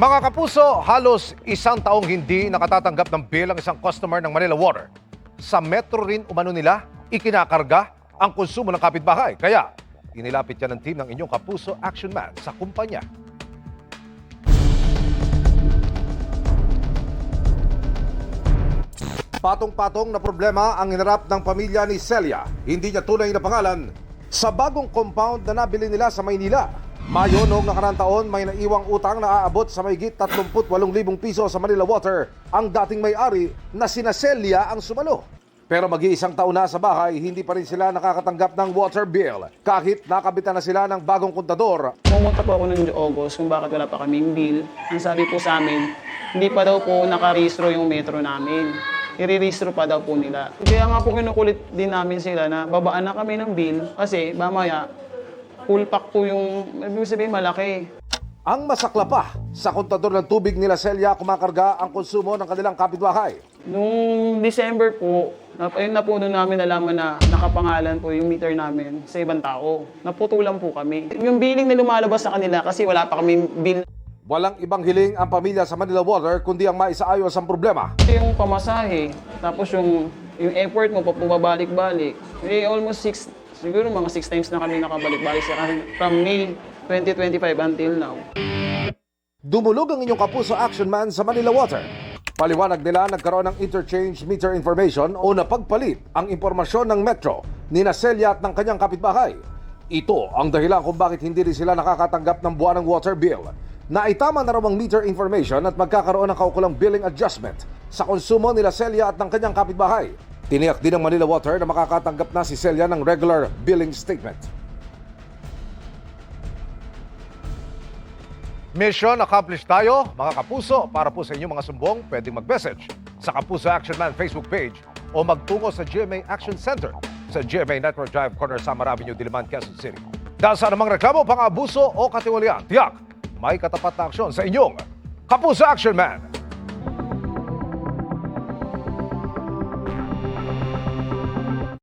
Mga kapuso, halos isang taong hindi nakatatanggap ng bill ang isang customer ng Manila Water. Sa metro rin umano nila, ikinakarga ang konsumo ng kapitbahay. Kaya, inilapit yan ng team ng inyong Kapuso Action Man sa kumpanya. Patong-patong na problema ang hinarap ng pamilya ni Celia. Hindi niya tunay na pangalan sa bagong compound na nabili nila sa Maynila. Mayo noong nakaraang taon, may naiwang utang na aabot sa mahigit 38,000 piso sa Manila Water. Ang dating may-ari na sina Celia ang sumalo. Pero mag-iisang taon na sa bahay, hindi pa rin sila nakakatanggap ng water bill. Kahit nakabitan na sila ng bagong kontador. Pumunta po ako noong August kung bakit wala pa kaming bill. Ang sabi po sa amin, hindi pa daw po nakarehistro yung metro namin. I-rehistro pa daw po nila. Kaya nga po kinukulit din namin sila na babaan na kami ng bill kasi mamaya full pack po yung, ibig sabihin malaki. Ang masakla pa, sa kontador ng tubig nila Celia kumakarga ang konsumo ng kanilang kapitbahay. Noong December po, ayun na po doon namin nalaman na nakapangalan po yung meter namin sa ibang tao. Naputulan po kami. Yung billing na lumalabas sa kanila kasi wala pa kami bill. Walang ibang hiling ang pamilya sa Manila Water kundi ang maisaayos ang problema. Yung pamasahe, tapos yung effort mo, pabalik-balik. Almost siguro mga 6 times na kami nakabalik-balik from May 2025 until now. Dumulog ang inyong Kapuso Action Man sa Manila Water. Paliwanag nila nagkaroon ng interchange meter information o napagpalit ang impormasyon ng Metro ni Celia at ng kanyang kapitbahay. Ito ang dahilan kung bakit hindi rin sila nakakatanggap ng buwanang water bill. Naitama na raw ang meter information at magkakaroon ng kaukulang billing adjustment sa konsumo nila Celia at ng kanyang kapitbahay. Tiniyak din ng Manila Water na makakatanggap na si Celia ng regular billing statement. Mission accomplished tayo, mga kapuso. Para po sa inyong mga sumbong, pwedeng mag-message sa Kapuso Action Man Facebook page o magtungo sa GMA Action Center sa GMA Network Drive, corner Samar Avenue, Diliman, Quezon City. Dahil sa anumang reklamo, pang-abuso o katiwalian, tiyak, may katapat na aksyon sa inyong Kapuso Action Man.